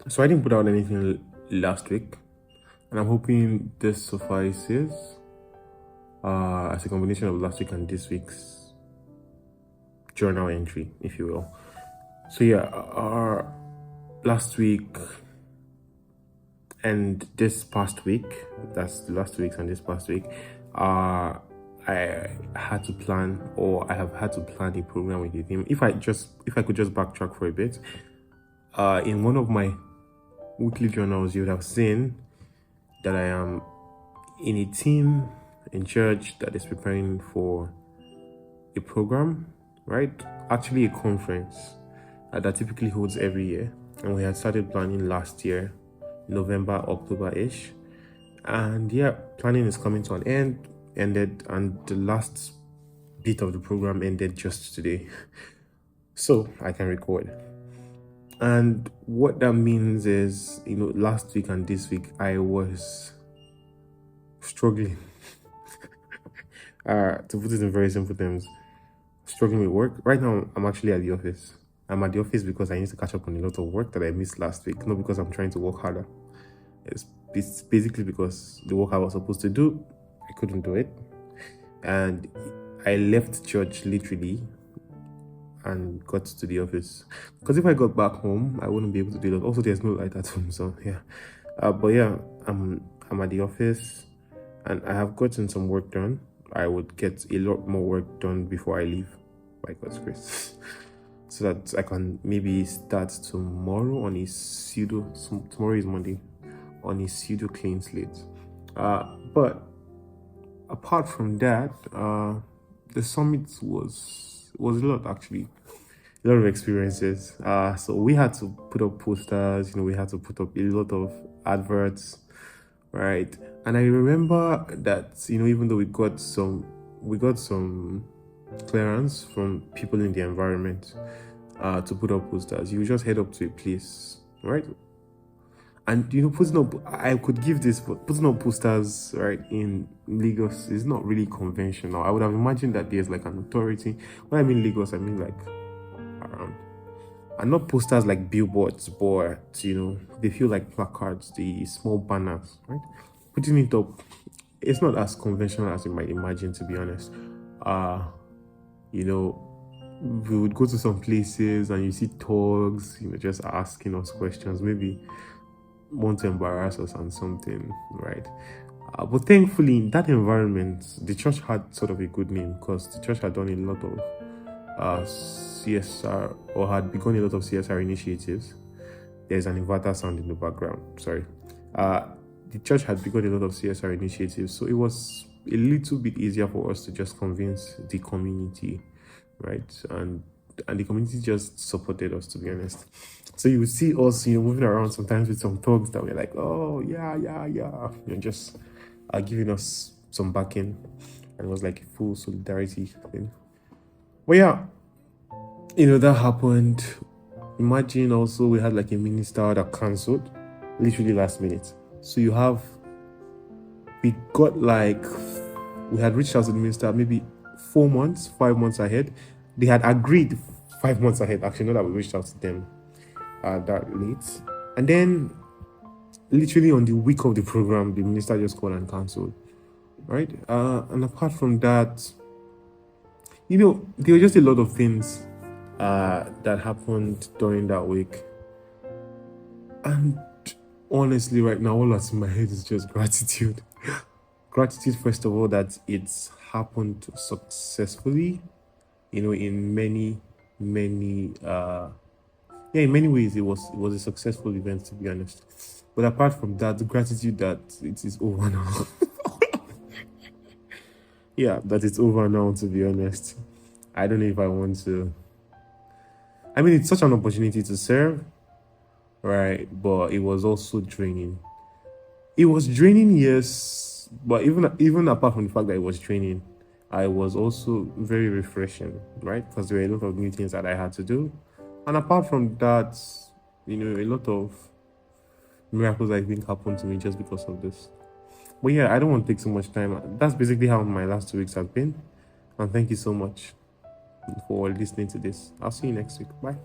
So I didn't put out anything last week, and I'm hoping this suffices as a combination of last week and this week's journal entry, if you will. So yeah, last week and this past week, that's the last week and this past week, I had to plan, or I have had to plan a program with the team. If I could just backtrack for a bit, in one of my weekly journals, you would have seen that I am in a team in church that is preparing for a program, right? Actually, a conference that typically holds every year, and we had started planning last year, November, October-ish, and yeah, planning is coming to an ended, and the last bit of the program ended just today, so I can record. And what that means is, last week and this week, I was struggling. To put it in very simple terms, struggling with work. Right now, I'm actually at the office. I'm at the office because I need to catch up on a lot of work that I missed last week, not because I'm trying to work harder. It's basically because the work I was supposed to do, I couldn't do it. And I left church literally and got to the office, because if I got back home, I wouldn't be able to do that. Also, there's no light at home, so yeah. But yeah, I'm at the office, and I have gotten some work done. I would get a lot more work done before I leave, by God's grace, so that I can maybe start tomorrow on a pseudo. Tomorrow is Monday, on a pseudo clean slate. But apart from that, the summit was a lot, actually. A lot of experiences. So we had to put up posters, we had to put up a lot of adverts, right? And I remember that, even though we got some clearance from people in the environment to put up posters, you just head up to a place, right? And putting up, I could give this, but putting up posters, right, in Lagos is not really conventional. I would have imagined that there's like an authority. When I mean Lagos, I mean like around, and not posters like billboards, but they feel like placards, the small banners, right? Putting it up, it's not as conventional as you might imagine, to be honest. We would go to some places and you see thugs, just asking us questions, maybe want to embarrass us on something, right? But thankfully, in that environment, the church had sort of a good name, because the church had done a lot of CSR, or had begun a lot of CSR initiatives. There's an inverter sound in the background, sorry. The church had begun a lot of CSR initiatives, so it was a little bit easier for us to just convince the community, right? And the community just supported us, to be honest. So you would see us, moving around sometimes with some thugs that were like, oh, yeah, just giving us some backing. And it was like a full solidarity thing. But yeah, that happened. Imagine also we had like a minister that cancelled literally last minute. So we had reached out to the minister maybe 5 months ahead. They had agreed 5 months ahead, actually, not that we reached out to them that late. And then literally on the week of the program, the minister just called and cancelled, right? And apart from that, there were just a lot of things that happened during that week. And honestly, right now, all that's in my head is just gratitude. Gratitude, first of all, that it's happened successfully, in many ways it was a successful event, to be honest. But apart from that, the gratitude that it is over now. Yeah, that it's over now, to be honest. I don't know if I want to. I mean, it's such an opportunity to serve, right? But it was also draining. It was draining, yes, but even apart from the fact that it was draining, I was also very refreshing, right? Because there were a lot of new things that I had to do. And apart from that, a lot of miracles, I think, happened to me just because of this. But yeah, I don't want to take so much time. That's basically how my last 2 weeks have been. And thank you so much for listening to this. I'll see you next week. Bye.